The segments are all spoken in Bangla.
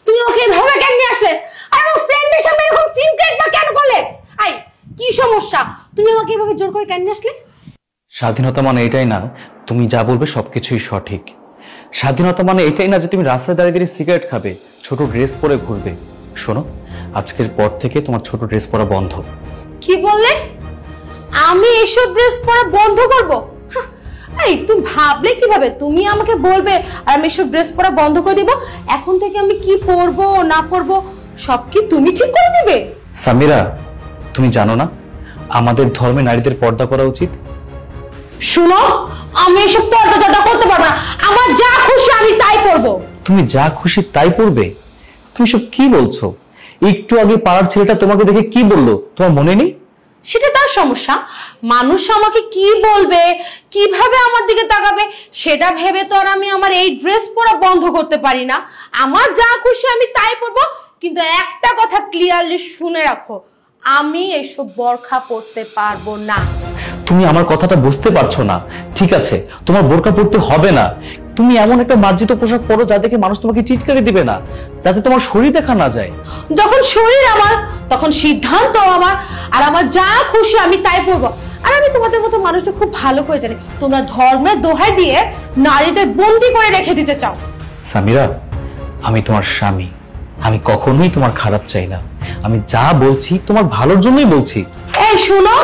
তুমি ওকে এভাবে কেন নিয়ে আসলে? আর আমার ফ্রেন্ডের সামনে এরকম সিক্রেট বা কেন করলে? আই কি সমস্যা? তুমি আমাকে এভাবে জোর করে কেন নিয়ে আসলে? স্বাধীনতা মানে এটাই না তুমি যা বলবে সবকিছুই সঠিক। স্বাধীনতা মানে এটাই না যে তুমি রাস্তায় দাঁড়িয়ে দাঁড়িয়ে সিগারেট খাবে, ছোট ড্রেস পরে ঘুরবে। শোনো, আজকের পর থেকে তোমার ছোট ড্রেস পরা বন্ধ। কি বললে? আমি এসব ড্রেস পরা বন্ধ করব? এই তুমি ভাবলে কিভাবে? তুমি আমাকে বলবে আর আমি এসব ড্রেস পরা বন্ধ করে দিব? এখন থেকে আমি কি পরবো না পরবো সব কি তুমি ঠিক করে দিবে? সামিরা, তুমি জানো না আমাদের ধর্মে নারীদের পর্দা করা উচিত? শুনো, আমি এসব পর্দা চর্দা করতে পারবো না। আমার যা খুশি আমি তাই পরবো। তুমি যা খুশি তাই পরবে? তুমি সব কি বলছো? একটু আগে পাড়ার ছেলেটা তোমাকে দেখে কি বললো তোমার মনে নেই? সেটা তার সমস্যা। মানুষ আমাকে কি বলবে, কিভাবে আমার দিকে তাকাবে সেটা ভেবে তো আর আমি আমার এই ড্রেস পরা বন্ধ করতে পারি না। আমার যা খুশি আমি তাই পরবো। কিন্তু একটা কথা ক্লিয়ারলি শুনে রাখো, আমি এসব বোরখা পরতে পারবো না। তুমি আমার কথাটা বুঝতে পারছো না। ঠিক আছে, তোমার বোরকা পরতে হবে না। তুমি এমন একটা মার্জিত পোশাক পরো যা দেখে মানুষ তোমাকে টিটকারি দিবে না, যাতে তোমার শরীর দেখা না যায়। যখন শরীর আমার, তখন সিদ্ধান্ত আমার। আর আমার যা খুশি আমি তাই পরবো। আর আমি তোমাদের মতো মানুষদের খুব ভালো করে জানি, তোমরা ধর্মের দোহাই দিয়ে নারীদের বন্দি করে রেখে দিতে চাও। সামিরা, আমি তোমার স্বামী, আমি কখনোই তোমার খারাপ চাই না। আমি যা বলছি তোমার ভালোর জন্যই বলছি। এই শুনো,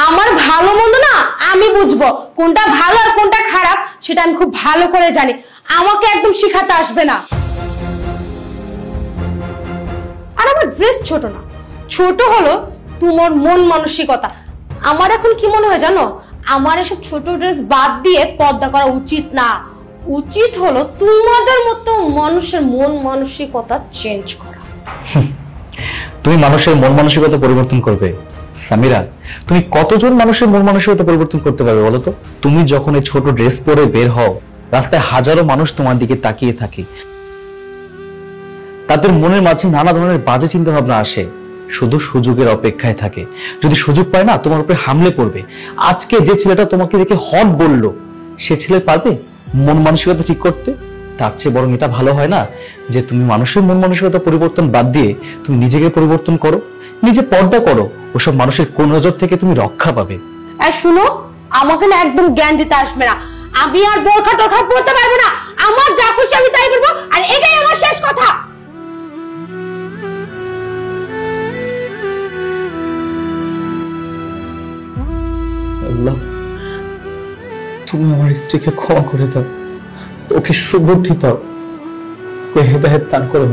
আমার ভালো মন্দ না আমি বুঝবো, কোনটা ভালো আর কোনটা খারাপ সেটা আমি খুব ভালো করে জানি। আমাকে একদম শিখাতে আসবে না। আর আমার ড্রেস ছোট না, ছোট হলো তোমার মন মানসিকতা। আমার এখন কি মনে হয় জানো, আমার এসব ছোট ড্রেস বাদ দিয়ে পর্দা করা উচিত না। উচিত হলো তোমাদের মতো মানুষের মন মানসিকতা চেঞ্জ করা। তুমি মানুষের মন মানসিকতা পরিবর্তন করবে? সামিরা, তুমি কতজন মানুষের মন মানসিকতা পরিবর্তন করতে পারবে বলো তো? তুমি যখন এই ছোট ড্রেস পরে বের হও, রাস্তায় হাজারো মানুষ তোমার দিকে তাকিয়ে থাকে। তাদের মনের মাঝে নানা ধরনের বাজে চিন্তা ভাবনা আসে, শুধু সুযোগের অপেক্ষায় থাকে। যদি সুযোগ পায় না, তোমার উপরে হামলে পড়বে। আজকে যে ছেলেটা তোমাকে দেখে হট বলল, সে ছেলে পারবে মন মানসিকতা ঠিক করতে? তার চেয়ে বরং এটা ভালো হয় না যে তুমি মানুষের মন মানসিকতা পরিবর্তন বাদ দিয়ে তুমি নিজেকে পরিবর্তন করো, নিজে পর্দা করো। ওসব মানুষের কোন নজর থেকে তুমি রক্ষা পাবে। আর শুনো, আমাকে না একদম জ্ঞান দিতে আসবে না। আমি আর বোরখা টোরখা পরতে পারবো না। আমার যা খুশি আমি তাই করবো, আর এটাই আমার শেষ কথা। আল্লাহ, তুমি আমার স্ত্রীকে ক্ষমা করে দাও, ওকে সুবুদ্ধি দাও, ওকে হেদায়েত দান করো।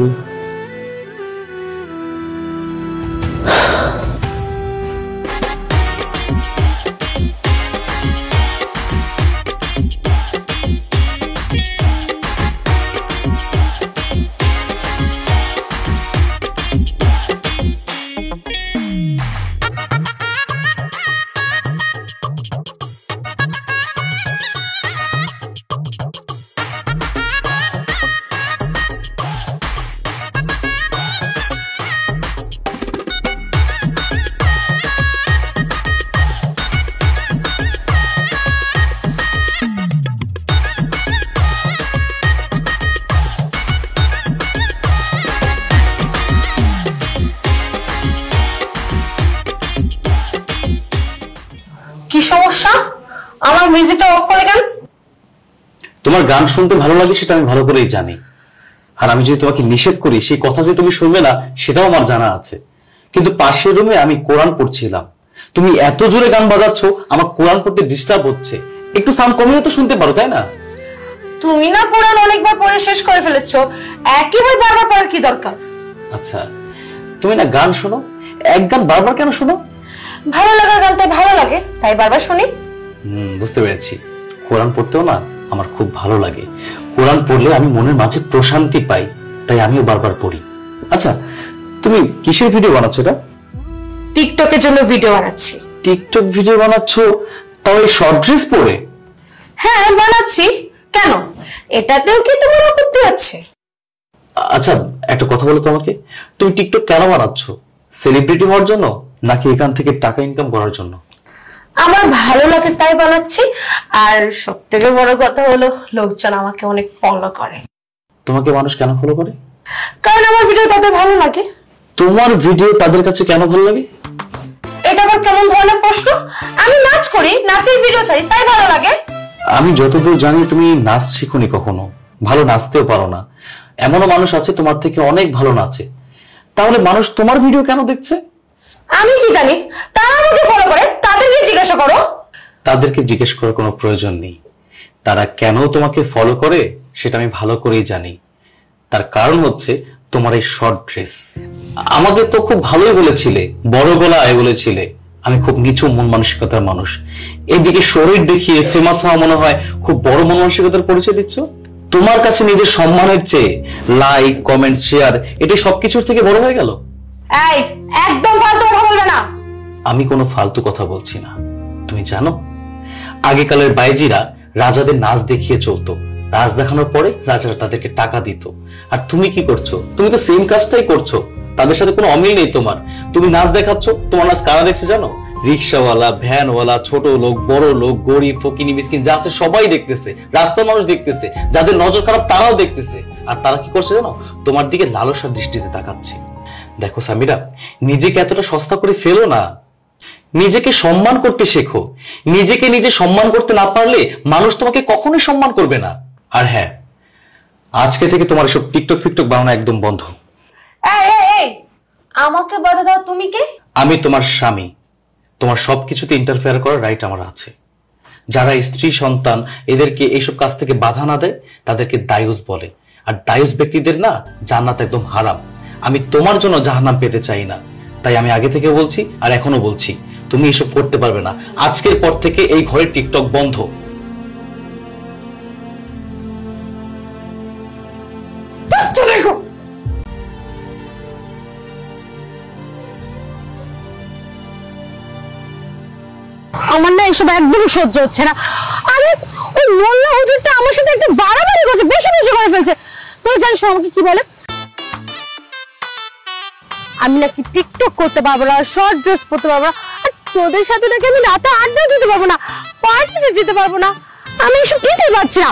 কি সমস্যা? আমার মিউজিকটা অফ করে কেন? তোমার গান শুনতে ভালো লাগে সেটা আমি ভালো করেই জানি। আর আমি যদি তোমাকে নিষেধ করি, সেই কথা যে তুমি শুনবে না সেটাও আমার জানা আছে। কিন্তু পাশের রুমে আমি কোরআন পড়ছিলাম, তুমি এত জোরে গান বাজাচ্ছ, আমার কোরআন পড়তে ডিস্টার্ব হচ্ছে। একটু সাউন্ড কমিয়ে তো শুনতে পারো, তাই না? তুমি না কোরআন অনেকবার পড়ে শেষ করে ফেলেছো, একই বই বারবার পড়ার কি দরকার? আচ্ছা, তুমি না গান শোনো, এক গান বারবার কেন শোনো? ভালো লাগার গান তাই ভালো লাগে, তাই বারবার শুনি। বুঝতে পেরেছি। কোরআন পড়তেও না আমার খুব ভালো লাগে। কোরআন পড়লে আমি মনের মাঝে প্রশান্তি পাই, তাই আমিও বারবার পড়ি। আচ্ছা, তুমি কিসের ভিডিও বানাচ্ছো এটা? টিকটকের জন্য ভিডিও বানাচ্ছি। টিকটক ভিডিও বানাচ্ছো, তাও এই শর্ট ড্রেস পরে? হ্যাঁ বানাচ্ছি। কেন, এটাতেও কি তোমার আপত্তি আছে? আচ্ছা, একটা কথা বলো তো আমাকে, তুমি টিকটক কেন বানাচ্ছ? সেলিব্রিটি হওয়ার জন্য, নাকি এখান থেকে টাকা ইনকাম করার জন্য? আমার ভালো লাগে তাই বানাচ্ছি। আর সব থেকে বড় কথা হলো, লোকজন আমাকে অনেক ফলো করে। তোমাকে মানুষ কেন ফলো করে? কারণ আমার ভিডিও তাদের ভালো লাগে। তোমার ভিডিও তাদের কাছে কেন ভালো লাগে? এটা আবার কেমন ধরনের প্রশ্ন? আমি নাচ করি, নাচের ভিডিও ছাড়ি, তাই ভালো লাগে। আমি যতদূর জানি তুমি নাচ শিখোনি কখনো, ভালো নাচতেও পারো না। এমনও মানুষ আছে তোমার থেকে অনেক ভালো নাচে, তাহলে মানুষ তোমার ভিডিও কেন দেখছে? আমি কি জানি? তারা আমাকে ফলো করে, তাদেরকে জিজ্ঞাসা করো। তাদেরকে জিজ্ঞেস করার কোনো প্রয়োজন নেই। তারা কেন তোমাকে ফলো করে সেটা আমি ভালো করেই জানি। তার কারণ হচ্ছে তোমার এই শর্ট ড্রেস। আমাকে তো খুব ভালোই বলেছিলে, বড় গলায় বলেছিলে আমি খুব নিচু মন মানসিকতার মানুষ। এদিকে শরীর দেখিয়ে ফেমাস হওয়া মনে হয় খুব বড় মন মানসিকতার পরিচয় দিচ্ছ। তোমার কাছে নিজের সম্মানের চেয়ে লাইক, কমেন্ট, শেয়ার এটা সবকিছুর থেকে বড় হয়ে গেল। এই একদম ফালতু কথা বলবে না। আমি কোনো ফালতু কথা বলছি না। তুমি জানো আগেকালের বাইজিরা রাজাদের নাচ দেখিয়ে চলতো, নাচ দেখানোর পরে রাজারা তাদেরকে টাকা দিত। আর তুমি কি করছো? তুমি তো সেম কাজটাই করছো, তাদের সাথে কোনো অমিল নেই তোমার। তুমি নাচ দেখাচ্ছ, তোমার নাচ কারা দেখছে জানো? রিক্সাওয়ালা, ভ্যানওয়ালা, ছোট লোক, বড় লোক, গরিব, ফকিনি, মিসকিন যা আছে সবাই দেখতেছে, রাস্তার মানুষ দেখতেছে, যাদের নজর খারাপ তারাও দেখতেছে। আর তারা কি করছে জানো? তোমার দিকে লালসার দৃষ্টিতে তাকাচ্ছে। দেখো সামিরা, নিজেকে এতটা সস্তা করে ফেলো না। নিজেকে সম্মান করতে শেখো। নিজেকে নিজে সম্মান করতে না পারলে মানুষ তোমাকে কখনোই সম্মান করবে না। আর হ্যাঁ, আজকে থেকে তোমার এসব টিকটক ফিকটক বানানো একদম বন্ধ। এই আমাকে বাধা দাও, তুমি কে? আমি তোমার স্বামী, তোমার সবকিছুতে ইন্টারফেয়ার করার রাইট আমার আছে। যারা স্ত্রী সন্তান এদেরকে এইসব কাজ থেকে বাধা না দেয় তাদেরকে দায়ুস বলে। আর দায়ুস ব্যক্তিদের না জান্নাত একদম হারাম। আমি তোমার জন্য জাহান্নাম পেতে চাই না। তাই আমি আগে থেকে বলছি আর এখনো বলছি, তুমি এসব করতে পারবে না। আজকের পর থেকে এই ঘরে টিকটক বন্ধ। দেখো আমার না এসব একদম সহ্য হচ্ছে না। আরে ওই মোল্লা হুজুরটা আমার সাথে একটু বাড়াবাড়ি করছে, বেশি বেশি করে ফেলছে। তুই জানিস আমাকে কি বলে? আমি নাকি টিকটক করতে পারবো না, শর্ট ড্রেস পরতে পারবো না, আর তোদের সাথে নাকি আমি রাতে আড্ডা দিতে পারবো না, পার্টিতে যেতে পারবো না। আমি এসব কিনতে পারছি না,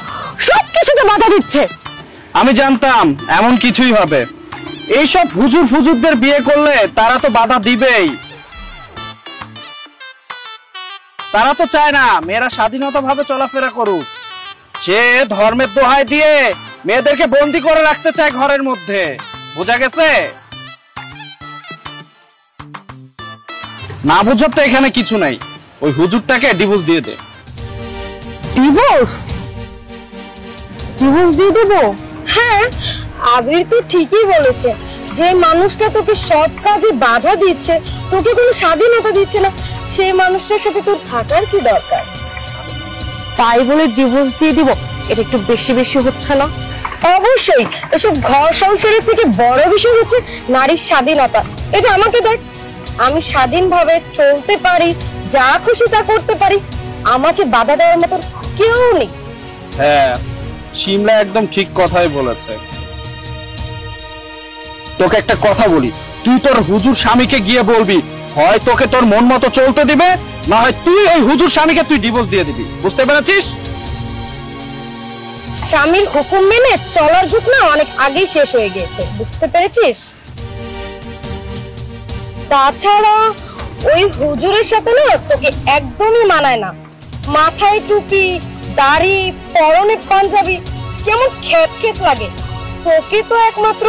সবকিছুতে বাধা দিচ্ছে। আমি জানতাম এমন কিছুই হবে। এইসব হুজুর ফুজুরদের বিয়ে করলে তারা তো বাধা দিবেই। তারা তো চায় না মেয়েরা স্বাধীনতা ভাবে চলাফেরা করুক। সে ধর্মের দোহাই দিয়ে মেয়েদেরকে বন্দি করে রাখতে চায় ঘরের মধ্যে। বোঝা গেছে? না বুঝার তো এখানে কিছু নাই। ওই হুজুরটাকে ডিভোর্স দিয়ে দে। ডিভোর্স? ডিভোর্স দিয়ে দেবো? হ্যাঁ, আবির তো ঠিকই বলেছে। যে মানুষটা তোকে সব কাজে বাধা দিচ্ছে, তোকে কোনো স্বাধীনতা দিচ্ছে না, সেই মানুষটার সাথে তোর থাকার কি দরকার? তাই বলে ডিভোর্স দিয়ে দিব, এটা একটু বেশি বেশি হচ্ছে না? অবশ্যই। এসব ঘর সংসারের থেকে বড় বিষয় হচ্ছে নারীর স্বাধীনতা। এই যে আমাকে দেখ, আমি স্বাধীনভাবে চলতে পারি, যা খুশি তা করতে পারি, আমাকে বাধা দেওয়ার মতো কেউ নেই। হ্যাঁ, শিমলা একদম ঠিক কথাই বলেছে। তোকে একটা কথা বলি, তুই তোর হুজুর স্বামীকে গিয়ে বলবি, হয় তোকে তোর মন মতো চলতে দিবে, না হয় তুই ওই হুজুর স্বামীকে তুই ডিভোর্স দিয়ে দিবি। বুঝতে পেরেছিস? স্বামীর হুকুম মেনে চলার যুগ না অনেক আগেই শেষ হয়ে গিয়েছে, বুঝতে পেরেছিস? তাছাড়া ওই হুজুরের সাথে না তোকে একদমই মানায় না। মাথায় টুপি, দাড়ি, পরনে পাঞ্জাবি, কেমন খেত খেত লাগে। তোকে তো একমাত্র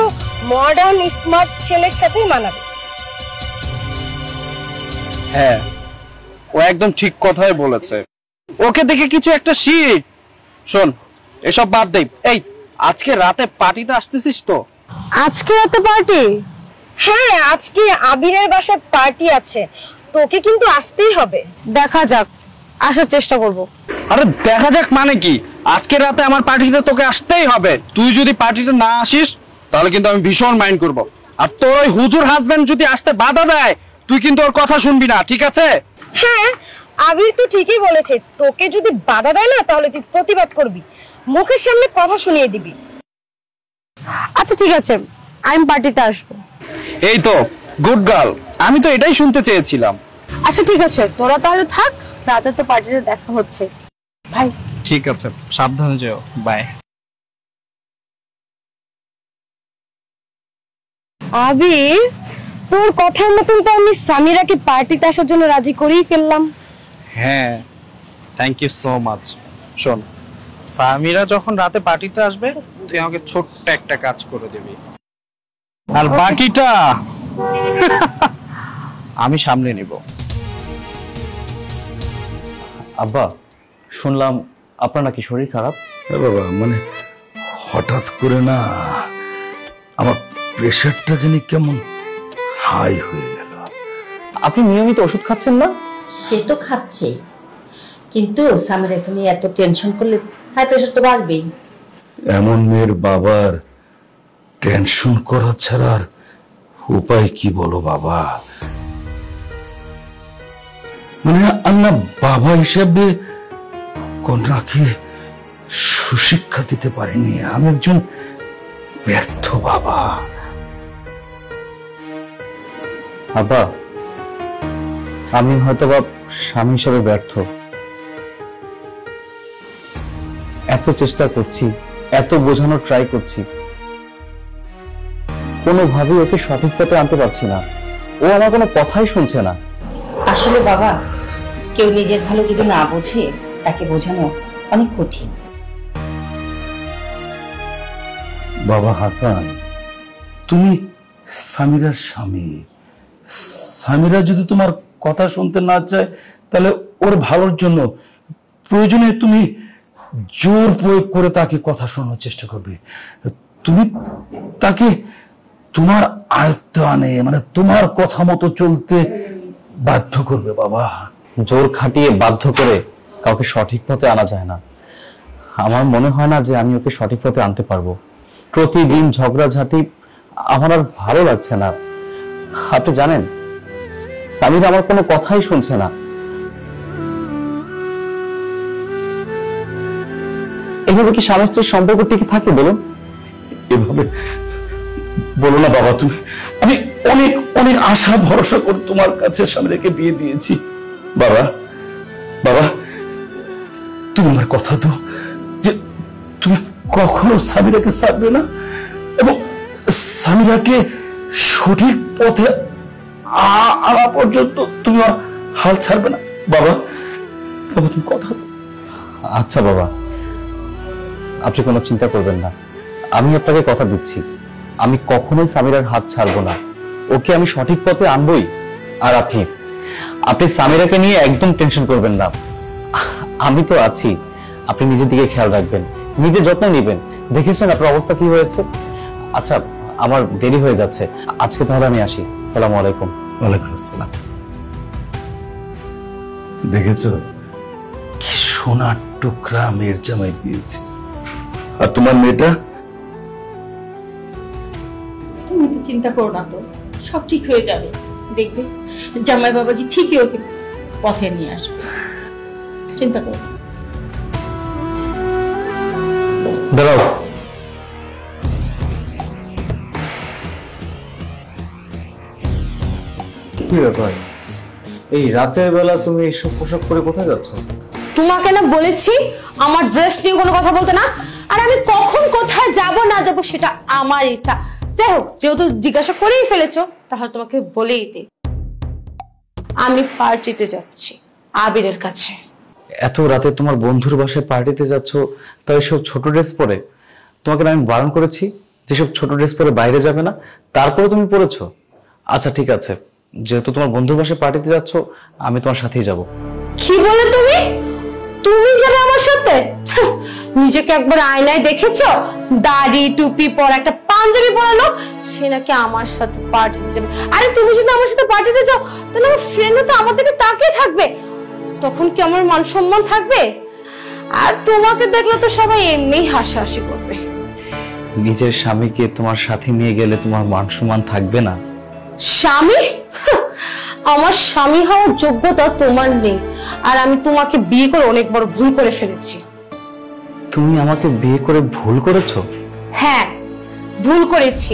মডার্ন স্মার্ট ছেলের সাথেই মানাবে। হ্যাঁ, ও একদম ঠিক কথাই বলেছে। ওকে দেখে কিছু একটা শিখ। শোন, এসব বাদ দে। এই আজকে রাতে পার্টিতে আসতেছিস তো? আজকে রাতে পার্টি? হ্যাঁ, আজকে আবিরের বাসায় পার্টি আছে, তোকে কিন্তু আসতেই হবে। দেখা যাক, আসার চেষ্টা করব। আরে দেখা যাক মানে কি? আজকে রাতে আমার পার্টিতে তোকে আসতেই হবে। তুই যদি পার্টিতে না আসিস তাহলে কিন্তু আমি ভীষণ মাইন্ড করব। আর তোর ওই হুজুর হাজবেন্ড যদি আসতে বাধা দেয়, তুই কিন্তু ওর কথা শুনবি না, ঠিক আছে? হ্যাঁ, আবির তো ঠিকই বলেছে, তোকে যদি বাধা দেয় না তাহলে তুই প্রতিবাদ করবি, মুখের সামনে কথা শুনিয়ে দিবি। আচ্ছা ঠিক আছে, আমি পার্টিতে আসবো। এই তো গুড গার্ল, আমি তো এটাই শুনতে চেয়েছিলাম। আচ্ছা ঠিক আছে, তোরা তাহলে থাক, রাতে তো পার্টিতে দেখা হচ্ছে। ভাই ঠিক আছে, সাবধানে যেও। বাই। আবির, তোর কথার মতন তো আমি সামিরাকে পার্টিতে আসার জন্য রাজি করেই ফেললাম। হ্যাঁ, থ্যাংক ইউ সো মাচ। শোন, সামিরা যখন রাতে পার্টিতে আসবে তুই আমাকে ছোট্ট একটা কাজ করে দিবি, আর বাকিটা আমি সামনে নিব। আব্বা, শুনলাম আপনার নাকি শরীর খারাপ। হ্যাঁ বাবা, মানে হঠাৎ করে না আমার প্রেশারটা জানি কেমন হাই হয়ে গেল। আপনি নিয়মিত ওষুধ খাচ্ছেন না? সে তো খাচ্ছে, কিন্তু সামিরাকে নিয়ে এত টেনশন করলে হাই প্রেশার তো বাড়বেই। এমন মেয়ের বাবার টেনশন করা ছাড়া আর উপায় কি বলো বাবা? মানে আমরা বাবা হিসাবে কন্যাকে সুশিক্ষা দিতে পারিনি। আমি একজন ব্যর্থ বাবা। আব্বা, আমি হয়তো বা স্বামী হিসাবে ব্যর্থ। এত চেষ্টা করছি, এত বোঝানোর ট্রাই করছি, কোনোভাবেই ওকে সঠিক পথে আনতে পারছি না। ও আমার কোনো কথাই শুনছে না। আসলে বাবা, কেউ নিজের ভালো যদি না বোঝে তাকে বোঝানো অনেক কঠিন। বাবা হাসান, তুমি সামিরার স্বামী। সামিরা যদি তোমার কথা শুনতে না চায় তাহলে ওর ভালোর জন্য প্রয়োজনে তুমি জোর প্রয়োগ করে তাকে কথা শোনানোর চেষ্টা করবে। তুমি তাকে তোমার আয়ত্ত আনে, মানে তোমার কথা মতো চলতে বাধ্য করবে বাবা। জোর খাটিয়ে বাধ্য করে কাউকে সঠিক পথে আনা যায় না। আমার মনে হয় না যে আমি ওকে সঠিক পথে আনতে পারবো। প্রতিদিন ঝগড়াঝাটি আমার আর ভালো লাগছে না। আপনি জানেন, সামিরা আমার কোনো কথাই শুনছে না। এভাবে কি স্বামী স্ত্রীর সম্পর্ক টিকে থাকে বলুন? এভাবে বলো না বাবা তুমি। আমি অনেক অনেক আশা ভরসা করে তোমার কাছে সামিরাকে বিয়ে দিয়েছি। বাবা, বাবা, তুমি আমার কথা দাও যে তুমি কখনো সামিরাকে ছাড়বে না এবং সামিরাকে সঠিক পথে আনা পর্যন্ত তুমি হাল ছাড়বে না। বাবা, বাবা, তুমি কথা দাও। আচ্ছা বাবা, আপনি কোনো চিন্তা করবেন না। আমি আপনাকে কথা দিচ্ছি, আমি কখনোই সামিরার হাত ছাড়বো না। ওকে আমি সঠিক পথে আনবই। আর আপনি সামিরাকে নিয়ে একদম টেনশন করবেন না। আমি তো আছি। আপনি নিজের দিকে খেয়াল রাখবেন, নিজে যত্ন নেবেন। দেখেছেন আপনার অবস্থা কি হয়েছে। আচ্ছা, আমার দেরি হয়ে যাচ্ছে, আজকে তাহলে আমি আসি। আসসালামু আলাইকুম। ওয়ালাইকুম আসসালাম। দেখেছো কি সোনার টুকরা মেয়ের জামাই পেয়েছে। আর তোমার মেয়েটা? তুমি তো চিন্তা করো না, তো সব ঠিক হয়ে যাবে। দেখবে জামাই বাবাজি ঠিকই ওকে পথে নিয়ে আসবে, চিন্তা করো না। দাঁড়াও, কি ব্যাপার? এই রাতের বেলা তুমি এইসব পোশাক পরে কোথায় যাচ্ছ? তোমাকে না বলেছি আমার ড্রেস নিয়ে কোনো কথা বলতে না। আর আমি কখন কোথায় যাব না যাব সেটা আমার ইচ্ছা। যাই হোক, যেহেতু জিজ্ঞাসা করেই ফেলেছো তাহলে তোমাকে বলেই দিই, আমি পার্টিতে যাচ্ছি আবিরের কাছে। এত রাতে তোমার বন্ধুর বাসায় পার্টিতে যাচ্ছ, তাই সব ছোট ড্রেস পরে? তোমাকে আমি বারণ করেছি যেসব ছোট ড্রেস পরে বাইরে যাবে না, তারপরে তুমি পরেছো। আচ্ছা ঠিক আছে, যেহেতু তোমার বন্ধুর বাসায় পার্টিতে যাচ্ছ, আমি তোমার সাথেই যাব। কি বলে তুমি? তুমি যাবে আমার সাথে? নিজেকে একবার আয়নায় দেখেছো? দাড়ি টুপি পরা একটা পাঞ্জাবি পরা লোক, সে নাকি আমার সাথে পার্টিতে যাবে। আরে তুমি যদি আমার সাথে পার্টিতে যাও তাহলে আমার ফ্রেন্ডও তো আমার দিকে তাকিয়ে থাকবে, তখন কি আমার মান সম্মান থাকবে? আর তোমাকে দেখলে তো সবাই এমনি হাসাহাসি করবে। নিজের স্বামীকে তোমার সাথে নিয়ে গেলে তোমার মান সম্মান থাকবে না? স্বামী? আমার স্বামী হওয়ার যোগ্যতা তোমার নেই, আর আমি তোমাকে বিয়ে করে অনেক বড় ভুল করে ফেলেছি। তুমি আমাকে বিয়ে করে ভুল করেছো? হ্যাঁ, ভুল করেছি।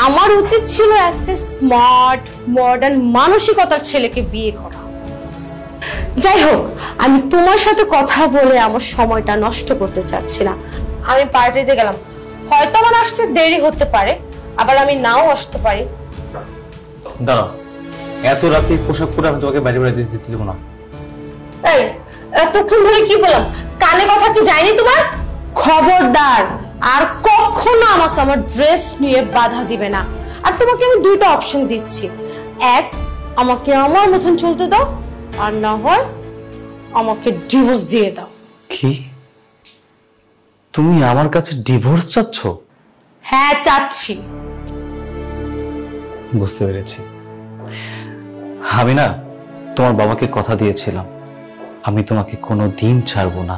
আমার উচিত ছিল একটা স্মার্ট মডার্ন মানসিকতার ছেলেকে বিয়ে করা। যাই হোক, আমি তোমার সাথে কথা বলে আমার সময়টা নষ্ট করতে চাচ্ছি না। আমি পার্টিতে গেলাম, হয়তো আমার আসতে দেরি হতে পারে, আবার আমি নাও আসতে পারি। দাঁড়াও, এত রাতে পোশাক পরে আমি তোমাকে বাইরে বেড়াতে দিতে দেবো না। এই এতক্ষণ ধরে কি বললাম, কানে কথা কি যায়নি তোমার? খবরদার, আর কখনো আমাকে আমার ড্রেস নিয়ে বাধা দিবে না। আর তোমাকে আমি দুইটা অপশন দিচ্ছি, এক আমাকে আমার মতন চলতে দাও, আর না হয় আমাকে ডিভোর্স দিয়ে দাও। কি তুমি আমার কাছে ডিভোর্স চাচ্ছ? হ্যাঁ চাচ্ছি। বুঝতে পেরেছি। আমি না তোমার বাবাকে কথা দিয়েছিলাম আমি তোমাকে কোনো দিন ছাড়বো না।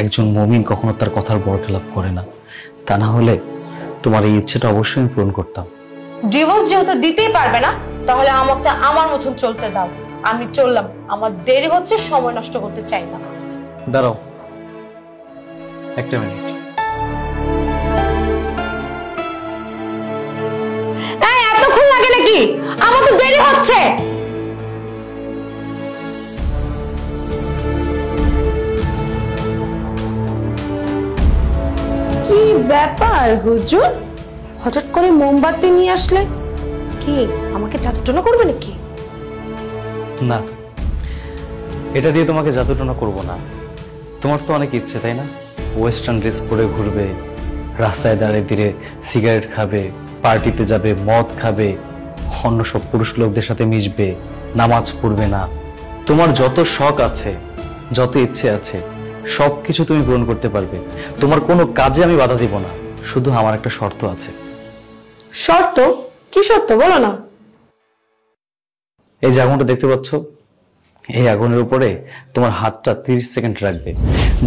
একজন মুমিন কখনো তার কথার বরখেলাপ করে না, তা না হলে তোমার এই ইচ্ছেটা অবশ্যই আমি পূরণ করতাম। ডিভোর্স যেহেতু দিতেই পারবে না, তাহলে আমাকে আমার মতন চলতে দাও। আমি চললাম, আমার দেরি হচ্ছে, সময় নষ্ট করতে চাই না। দাঁড়াও একটা মিনিট। এতক্ষণ লাগে নাকি? আমার তো দেরি হচ্ছে। কি ব্যাপার হুজুর, হঠাৎ করে মোমবাতি নিয়ে আসলে? কি আমাকে জাদুটনা করবে নাকি? না, এটা দিয়ে তোমাকে জাদুটনা করবো না। তোমার তো অনেক ইচ্ছে তাই না, ওয়েস্টার্ন ড্রেস পরে ঘুরবে, রাস্তায় দাঁড়িয়ে ধীরে সিগারেট খাবে, পার্টিতে যাবে, মদ খাবে, অন্য সব পুরুষ লোকদের সাথে মিশবে, নামাজ পড়বে না। তোমার যত শখ আছে, যত ইচ্ছে আছে, সবকিছু তুমি পূরণ করতে পারবে। তোমার কোনো কাজে আমি বাধা দিব না, শুধু আমার একটা শর্ত আছে। শর্ত? কি শর্ত বলো না। এই যে আগুনটা দেখতে পাচ্ছ, এই আগুনের উপরে তোমার হাতটা 30 সেকেন্ড রাখবে।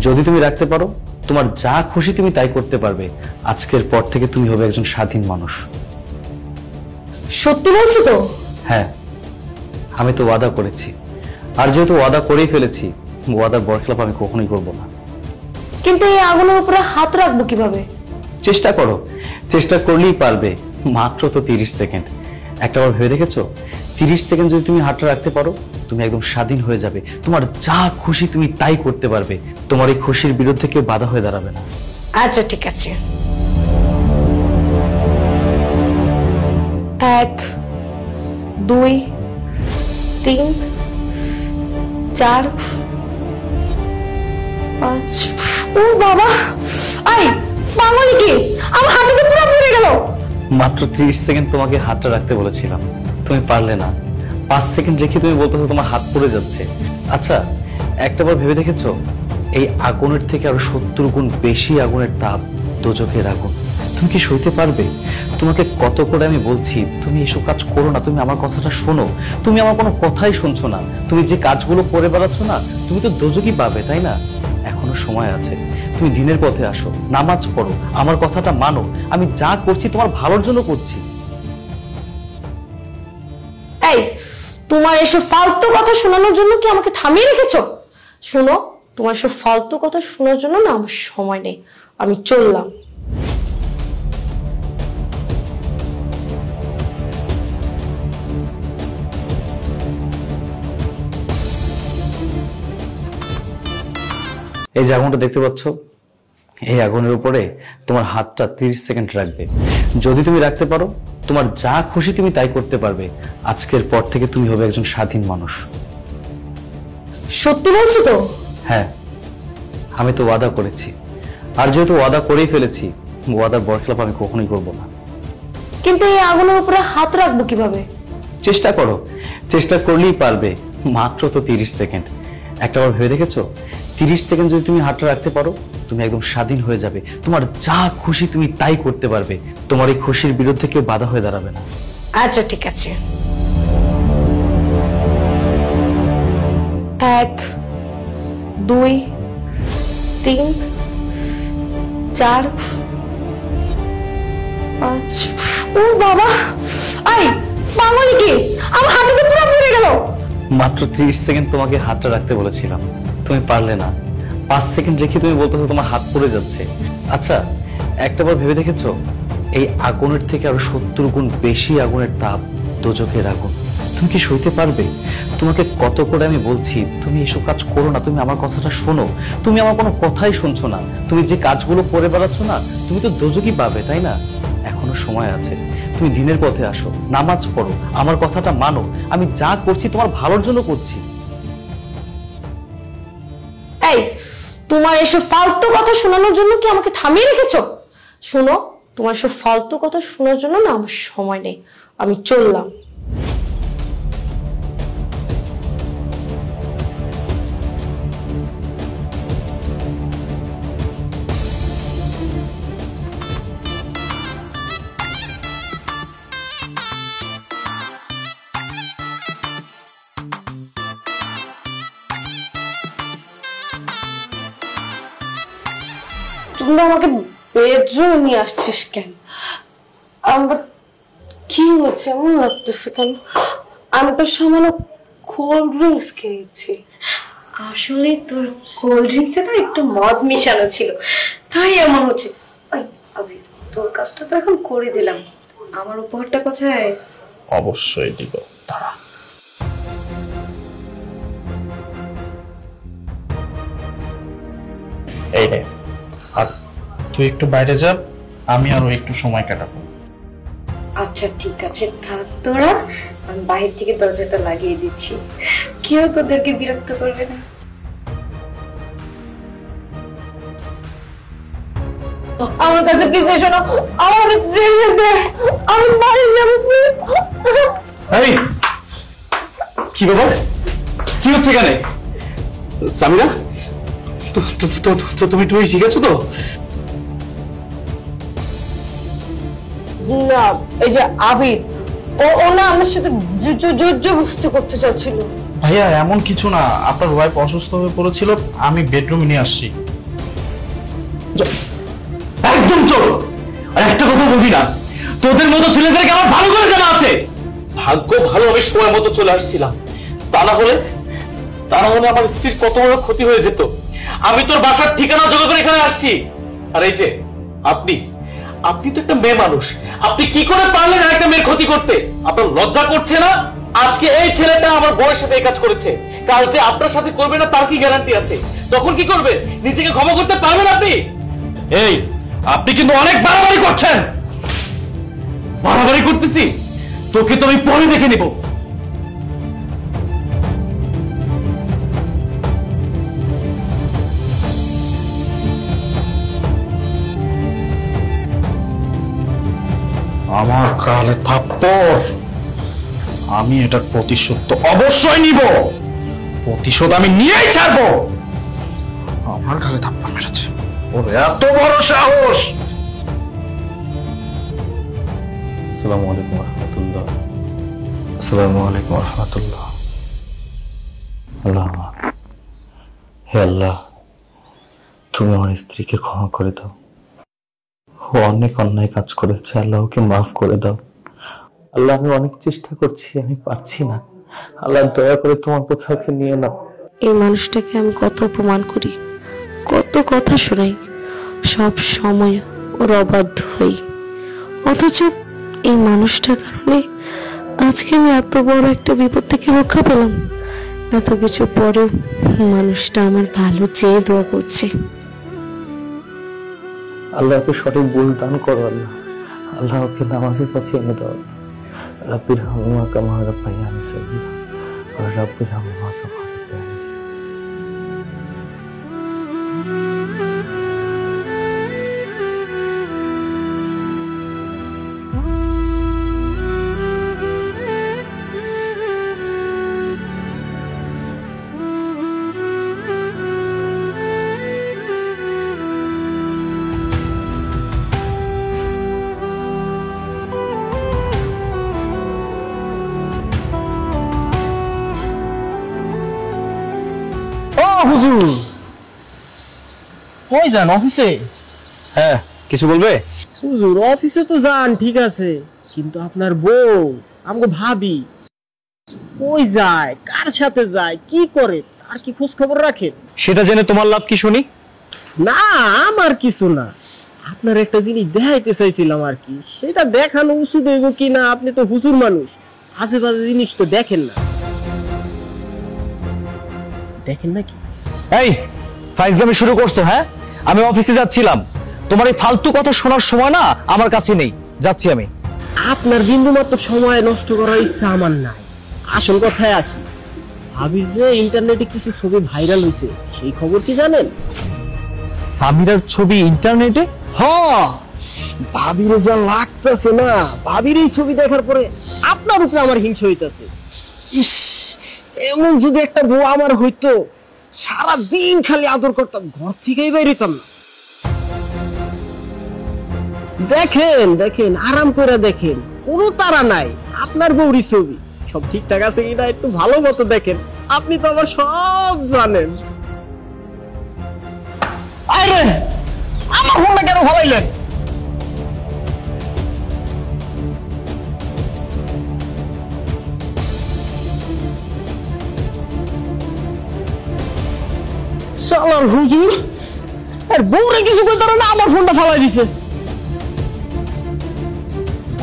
যদি তুমি রাখতে পারো, তোমার যা খুশি তুমি তাই করতে পারবে। আজকের পর থেকে তুমি হবে একজন স্বাধীন মানুষ। সত্যি বলছো তো? হ্যাঁ, আমি তো ওয়াদা করেছি, আর যেহেতু ওয়াদা করেই ফেলেছি, ওয়াদার বরখেলাপ আমি কখনোই করবো না। কিন্তু এই আগুনের উপরে হাত রাখবো কিভাবে? চেষ্টা করো, চেষ্টা করলেই পারবে। মাত্র তো 30 সেকেন্ড। একটা বার ভেবে দেখেছো, 30 সেকেন্ড যদি তুমি হাতটা রাখতে পারো, তুমি একদম স্বাধীন হয়ে যাবে। তোমার যা খুশি তুমি তাই করতে পারবে। তোমার এই খুশির বিরুদ্ধে কেউ বাধা হয়ে দাঁড়াবে না। আচ্ছা ঠিক আছে। 1 2 3 4 5। ও বাবা, আই বাবা কি আমার হাতে তো পুরো পড়ে গেল। মাত্র 30 সেকেন্ড তোমাকে হাতটা রাখতে বলেছিলাম, তুমি পারলে না। 5 সেকেন্ড রেখে তুমি বলতেছো তোমার হাত পড়ে যাচ্ছে। আচ্ছা একটাবার ভেবে দেখেছো, এই আগুনের থেকে আরো 70 গুণ বেশি আগুনের তাপ দোজখের আগুন। তুমি কি সইতে পারবে? তোমাকে কত করে আমি বলছি তুমি এসব কাজ করো না, তুমি আমার কথাটা শোনো। তুমি আমার কোনো কথাই শুনছো না। তুমি যে কাজগুলো করে বেড়াচ্ছ না, তুমি তো দোজখই পাবে, তাই না? এখনো সময় আছে, তুমি দিনের পথে আসো, নামাজ পড়ো, আমার কথাটা মানো। আমি যা করছি তোমার ভালোর জন্য করছি। এই তোমার এসব ফালতু কথা শোনানোর জন্য কি আমাকে থামিয়ে রেখেছো? শোনো, তোমার সব ফালতু কথা শোনার জন্য না আমার সময় নেই, আমি চললাম। এই যে আগুনটা দেখতে পাচ্ছ, এই আগুনের উপরে তোমার হাতটা 30 সেকেন্ড রাখবে। যদি তুমি রাখতে পারো, তোমার যা খুশি তুমি তাই করতে পারবে। আজকের পর থেকে তুমি হবে একজন স্বাধীন মানুষ। সত্যি বলছো তো? হ্যাঁ, আমি তো ওয়াদা করেছি, আর যেহেতু ওয়াদা করেই ফেলেছি, ওয়াদার বরখেলাপ আমি কখনোই করবো না। কিন্তু এই আগুনের উপরে হাত রাখবো কিভাবে? চেষ্টা করো, চেষ্টা করলেই পারবে। মাত্র তো 30 সেকেন্ড। একটাবার ভেবে দেখেছো, 30 সেকেন্ড যদি তুমি হাতটা রাখতে পারো, তুমি একদম স্বাধীন হয়ে যাবে। তোমার যা খুশি তুমি তাই করতে পারবে। তোমার এই খুশির বিরুদ্ধে কেউ বাধা হয়ে দাঁড়াবে না। আচ্ছা ঠিক আছে। 1 2 3 4 5। ও বাবা, আই বাবা কি আমার হাতে তো পুরো পড়ে গেল। মাত্র 30 সেকেন্ড তোমাকে হাতটা রাখতে বলেছিলাম, তুমি পারলে না। 5 সেকেন্ড রেখে তুমি বলতেছো তোমার হাত পড়ে যাচ্ছে। আচ্ছা একটাবার ভেবে দেখেছো, এই আগুনের থেকে আরো 70 গুণ বেশি আগুনের তাপ দোজখের আগুন। তুমি কি সইতে পারবে? তোমাকে কত করে আমি বলছি তুমি এসব কাজ করো না, তুমি আমার কথাটা শোনো। তুমি আমার কোনো কথাই শুনছো না। তুমি যে কাজগুলো করে বেড়াচ্ছ না, তুমি তো দোজখই পাবে, তাই না? এখনো সময় আছে, তুমি দিনের পথে আসো, নামাজ পড়ো, আমার কথাটা মানো। আমি যা করছি তোমার ভালোর জন্য করছি। এই, তোমার এসব ফালতু কথা শোনানোর জন্য কি আমাকে থামিয়ে রেখেছো? শোনো, তোমার সব ফালতু কথা শোনার জন্য না আমার সময় নেই, আমি চললাম। তুমি আমাকে বেডরুমে নিয়ে আসছিস কেন? আমার কি হচ্ছে, এমন লাগতেছে কেন? আমি তো সামান্য কোল্ড ড্রিঙ্কস খেয়েছি। আসলে তোর কোল্ড ড্রিঙ্কসে না একটু মদ মিশানো ছিল, তাই এমন হচ্ছে। তোর কাজটা তো এখন করে দিলাম, আমার উপহারটা কোথায়? অবশ্যই দিব, দাঁড়া। এই নে, আর তুই একটু বাইরে যা, আমি আরো একটু সময় কাটাবো। আচ্ছা ঠিক আছে, থাক তোরা, আমি বাইরে থেকে দরজাটা লাগিয়ে দিচ্ছি, কেউ তোদেরকে বিরক্ত করবে না। আমার কাছে কিছু শোনো, আমার আমি বাড়ি যাবো। এই কি ব্যাপার, কি হচ্ছে এখানে? সামিরা, তুমি ঠিক আছো তো? না, এই যে আবির, ও না আমার সাথে জবরদস্তি করতে চাচ্ছিল। ভাইয়া এমন কিছু না, আপনার ওয়াইফ অসুস্থ হয়ে পড়েছিল, আমি বেডরুমে নিয়ে আসছি। একদম চোখ, আর একটা কথা বলবি না, তোদের মতো ছেলেদেরকে আমার ভালো করে জানা আছে। ভাগ্য ভালো আমি সময় মতো চলে আসছিলাম, তা না হলে আমার স্ত্রীর কত বড় ক্ষতি হয়ে যেত। আমি তোর বাসার ঠিকানা জোগাড় করে এখানে আসছি। আর এই যে আপনি তো একটা মেয়ে মানুষ, আপনি কি করে পারলেন একটা মেয়ের ক্ষতি করতে? আপনার লজ্জা করছে না? আজকে এই ছেলেটা আমার বউয়ের সাথে এই কাজ করেছে, কাল যে আপনার সাথে করবে না তার কি গ্যারান্টি আছে? তখন কি করবে? নিজেকে ক্ষমা করতে পারবেন আপনি? এই আপনি কিন্তু অনেক বাড়াবাড়ি করছেন। বাড়াবাড়ি করতেছি? তোকে তো আমি পরে দেখে নিব। আমার গালে থাপ্পড়, আমি এটার প্রতিশোধ তো অবশ্যই নিব, প্রতিশোধ আমি নিয়েই ছাড়বো। আমার গালে থাপ্পড় মেরেছে, ওর এত বড় সাহস! আসসালামু আলাইকুম ওয়া রাহমাতুল্লাহ। আসসালামু আলাইকুম ওয়া রাহমাতুল্লাহ। আল্লাহ, হে আল্লাহ, তুমি আমার স্ত্রীকে ক্ষমা করে দাও। ও অনেক অন্যায় কাজ করেছে, আল্লাহ ওকে মাফ করে দাও। আল্লাহ, আমি অনেক চেষ্টা করছি, আমি পারছি না। আল্লাহ দয়া করে তোমার কোথাওকে নিয়ে নাও। এই মানুষটাকে আমি কত অপমান করি, কত কথা শোনাই, সব সময় ওর অবাধ্য হই, অথচ এই মানুষটার কারণে আজকে আমি এত বড় একটা বিপদ থেকে রক্ষা পেলাম। এত কিছু পরেও মানুষটা আমার ভালো চেয়ে দোয়া করছে। আল্লাহ ওকে সঠিক বুঝ দান করো। আল্লাহ, আল্লাহ ওকে নামাজের পথে এনে দাও। রাব্বির হামহুমা কামা রাব্বায়ানি সগীরা ওয়া রাব্বির হামহুমা কামা রাব্বায়ানি সগীরা। হুজুর কই যান? অফিসে? হ্যাঁ, কিছু বলবে? হুজুর অফিসে তো যান ঠিক আছে, কিন্তু আপনার বউ আমাকে ভাবি কই যায়, কার সাথে যায়, কি করে, আর কি খোঁজ খবর রাখেন? সেটা জেনে তোমার লাভ কি শুনি? না আমার কিছু না, আপনার একটা জিনিস দেখাইতে চাইছিলাম আর কি, সেটা দেখানো উচিত হইব কি না? আপনি তো হুজুর মানুষ, আজে বাজে জিনিস তো দেখেন না, দেখেন নাকি? এই ফাইজলামি শুরু করছো? হ্যাঁ, আমি অফিসে যাচ্ছিলাম, তোমার এই ফালতু কথা শোনার সময় না আমার কাছে নেই। যাচ্ছি আমি। আপনার বিন্দুমাত্র সময় নষ্ট করার ইচ্ছা আমার নাই। আসল কথায় আসি, ভাবির যে ইন্টারনেটে কিছু ছবি ভাইরাল হয়েছে সেই খবর কি জানেন? সামিরার ছবি ইন্টারনেটে? ভাবির যা লাগতেছে না, ভাবির এই ছবি দেখার পরে আপনার উপরে আমার হিংসা হইতাছে। ইস, এমন যদি একটা বউ আমার হইতো, সারা দিন খালি আদর করতাম, ঘর থেকেই বের হইতাম না। দেখেন দেখেন, আরাম করে দেখেন, কোনো তারা নাই। আপনার বউরি ছবি সব ঠিকঠাক আছে কিনা একটু ভালো মতো দেখেন, আপনি তো আবার সব জানেন। আরে আমার ফোনটা কেন ভালাইলেন? শালার হুজুর আর বউরে কিছু কইতে পারে না, আমার ফোনটা ফালাই দিছে।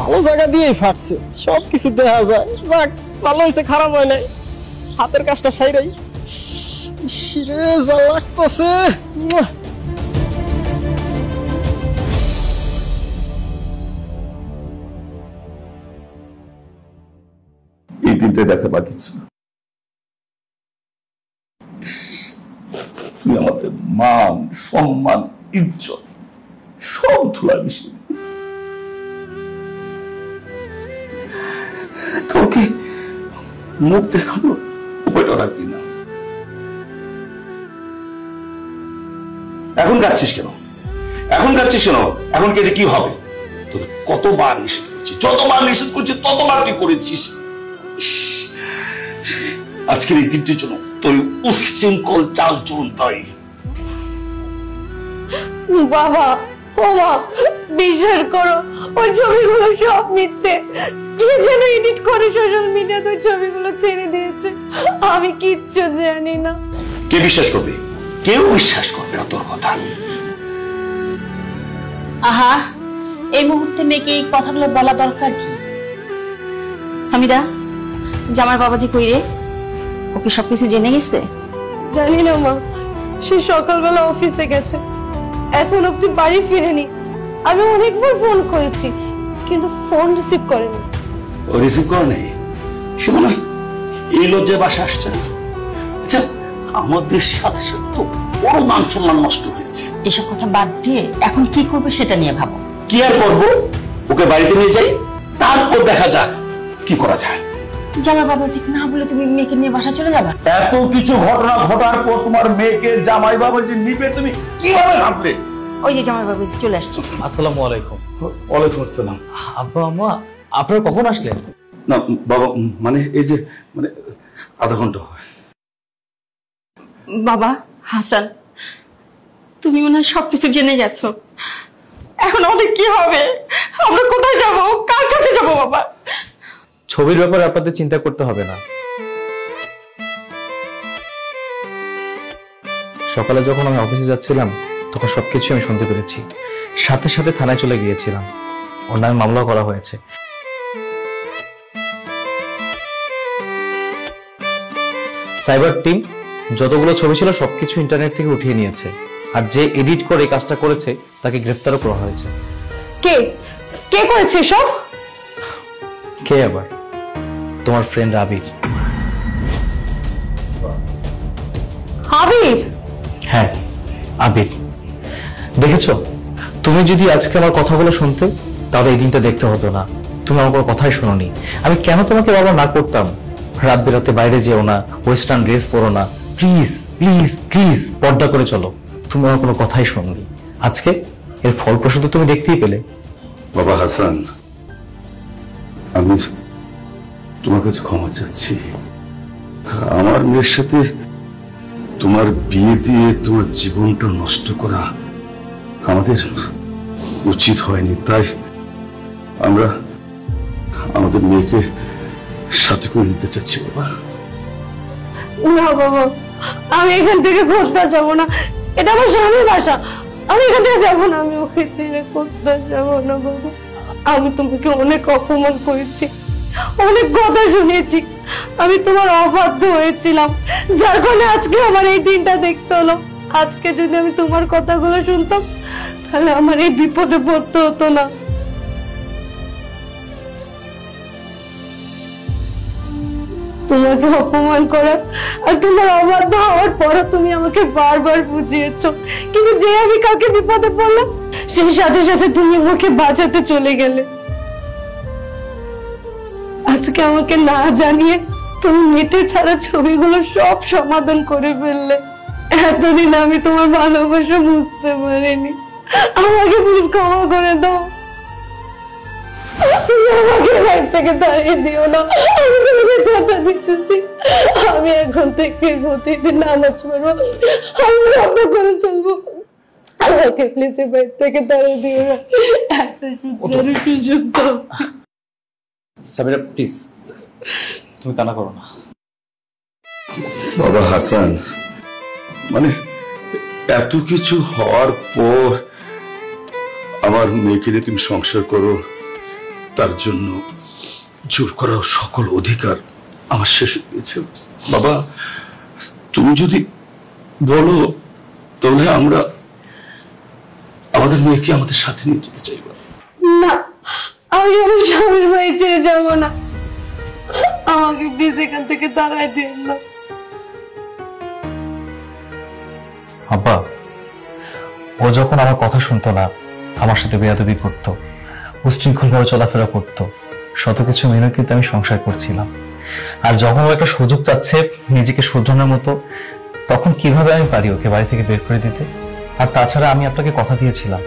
ভালো জায়গা দিয়েই ফাটছে, সবকিছু দেখা যায়। যাক, ভালো হয়েছে, খারাপ হয় নাই, হাতের কাজটা সাইরাই। ইসরে যা লাগতেছে। এই দিনটা দেখা বাকি ছিল। তুই আমাদের মান, সম্মান, ইজ্জত সব ধুলা মিশিয়ে দিবি। কাউকে মুখ দেখানোর উপায়টা রাখবি না। এখন কাঁদছিস কেন? এখন কেঁদে কি হবে? তোকে কতবার নিষেধ করছি, যতবার নিষেধ করছি ততবার তুই করেছিস। আজকের এই দিনটির জন্য তোর উচ্ছৃঙ্খল চাল চলন তাই। বাবা, ও মা, বিশ্বাস করো ওই ছবিগুলো সব মিথ্যে। কে যেন এডিট করে সোশ্যাল মিডিয়াতে ওই ছবিগুলো ছেড়ে দিয়েছে, আমি কিচ্ছু জানি না। কে বিশ্বাস করবে? কেউ বিশ্বাস করবে না তোর কথা। আহা, এই মুহূর্তে মেয়েকে এই কথাগুলো বলা দরকার কি? সামিরা, জামাই বাবাজি কই রে? ওকে সবকিছু জেনে গেছে? জানি না মা, সে সকালবেলা অফিসে গেছে, এখন অব্দি বাড়ি ফিরেনি। আমি অনেকবার ফোন করেছি কিন্তু ফোন রিসিভ করেনি। ও রিসিভ করে নেই, সে মনে হয় এই লজ্জায় বাসা আসছে না। আচ্ছা, আমাদের সাথে সাথে তো বড় মান সম্মান নষ্ট হয়েছে। এসব কথা বাদ দিয়ে এখন কি করবে সেটা নিয়ে ভাবো। কি আর করবো? ওকে বাড়িতে নিয়ে যাই, তারপর দেখা যাক কি করা যায়। জামাই বাবাজি না বলে তুমি মেয়েকে নিয়ে বাসা চলে যাবে? এত কিছু ঘটনা ঘটার পর তোমার মেয়েকে জামাই বাবাজি নিবে তুমি কিভাবে ভাবলে? ওই যে জামাই বাবাজি চলে আসছে। আসসালামু আলাইকুম। ওয়ালাইকুম আসসালাম। আব্বা আম্মা, আপনারা কখন আসলেন? না বাবা, মানে এই যে মানে আধা ঘন্টা হয়। বাবা হাসান, তুমি মনে হয় সবকিছু জেনে গেছো। এখন আমাদের কি হবে? আমরা কোথায় যাব? কার কাছে যাব? বাবা, ছবির ব্যাপারে আপনাদের চিন্তা করতে হবে না। সকালে যখন আমি অফিসে যাচ্ছিলাম তখন সবকিছু আমি শুনতে পেরেছি। সাথে সাথে থানায় চলে গিয়েছিলাম, ওর নামে মামলা করা হয়েছে। সাইবার টিম যতগুলো ছবি ছিল সবকিছু ইন্টারনেট থেকে উঠিয়ে নিয়েছে, আর যে এডিট করে এই কাজটা করেছে তাকে গ্রেফতারও করা হয়েছে। কে কে করেছে সব? কে আবার? তোমার ফ্রেন্ড আবির। আবির? হ্যাঁ, আবির। দেখেছো, তুমি যদি আজকে আমার কথাগুলো শুনতে তাহলে এই দিনটা দেখতে হতো না। তুমি আমার কোনো কথাই শোনোনি। আমি কেন তোমাকে বাবা না করতাম? রাত বেরাতে বাইরে যেও না, ওয়েস্টার্ন ড্রেস পরো না, প্লিজ প্লিজ প্লিজ পর্দা করে চলো। তুমি আমার কোনো কথাই শোনোনি। আজকে এর ফলপ্রসূ তো তুমি দেখতেই পেলে। বাবা হাসান, আমি তোমার কাছে ক্ষমা চাচ্ছি। আমার মেয়ের সাথে তোমার বিয়ে দিয়ে তোমার জীবনটা নষ্ট করা আমাদের উচিত হয়নি। তাই আমরা আমাদের মেয়েকে সাথে করে নিতে চাচ্ছি। বাবা না বাবা, আমি এখান থেকে কোথাও যাবো না। এটা আমার স্বামীর বাসা, আমি এখান থেকে যাবো না। আমি ওকে ছেড়ে কোথাও যাবো না বাবা। আমি তোমাকে অনেক অপমান করেছি, অনেক কথা শুনেছি। আমি তোমার অবাধ্য হয়েছিলাম, যার কারণে আজকে আমার এই দিনটা দেখতে হলো। আজকে যদি আমি তোমার কথাগুলো শুনতাম তাহলে আমার এই বিপদে পড়তে হতো না। তোমাকে অপমান করা আর তোমার অবাধ্য হওয়ার পরও তুমি আমাকে বারবার বুঝিয়েছো, কিন্তু যে আমি কাউকে বিপদে পড়লাম সেই সাথে সাথে তুমি আমাকে বাঁচাতে চলে গেলে। আজকে আমাকে না জানিয়ে তুমি নেটে ছাড়া ছবিগুলো সব সমাধান করে ফেললে। এতদিন আমি তোমার ভালোবাসা বুঝতে পারিনি, আমাকে প্লিজ ক্ষমা করে দাও। আমাকে বাড়ি থেকে তাড়িয়ে দিও না, আমি তোমাকে কথা দিতেছি আমি এখন থেকে প্রতিদিন নামাজ পড়বো, আমি রব্দ করে চলবো। আমাকে প্লিজ বাড়ি থেকে তাড়িয়ে দিও না, একটা সুযোগ দাও। সাবিরা প্লিজ, তুমি কান্না করো না। বাবা হাসান, মানে এত কিছু হওয়ার পর আমার মেয়েকে নিয়ে তুমি সংসার করো, তার জন্য জোর করার সকল অধিকার আমার শেষ হয়ে গেছে। বাবা তুমি যদি বলো তাহলে আমরা আমাদের মেয়েকে আমাদের সাথে নিয়ে যেতে চাইব। না, আমি আমার স্বামীর বাড়ি ছেড়ে যাবো না, আমাকে প্লিজ এখান থেকে তাড়াই দিন না। আব্বা, ও যখন আমার কথা শুনতো না, আমার সাথে বেয়াদবি করতো, উশৃঙ্খল ভাবে চলাফেরা করতো, শত কিছু মেনে কিন্তু আমি সংসার করছিলাম। আর যখন ও একটা সুযোগ চাচ্ছে নিজেকে শুধরানোর মতো, তখন কিভাবে আমি পারি ওকে বাড়ি থেকে বের করে দিতে? আর তাছাড়া আমি আপনাকে কথা দিয়েছিলাম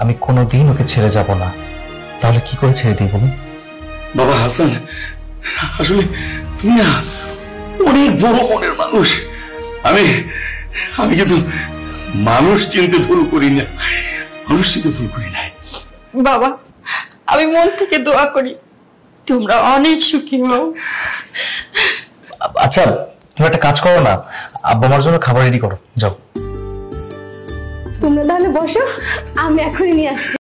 আমি কোনোদিন ওকে ছেড়ে যাব না, তাহলে কি করে ছেড়ে দিই বলুন? বাবা হাসান, আসলে তুমি না অনেক বড় মনের মানুষ। আমি কিন্তু মানুষ চিনতে ভুল করি না, মানুষ চিনতে ভুল করি না। বাবা, আমি মন থেকে দোয়া করি তোমরা অনেক সুখী হও। আচ্ছা, তুমি একটা কাজ করো না, আব্বা আমার জন্য খাবার রেডি করো, যাও। তোমরা তাহলে বসো, আমি এখনই নিয়ে আসছি।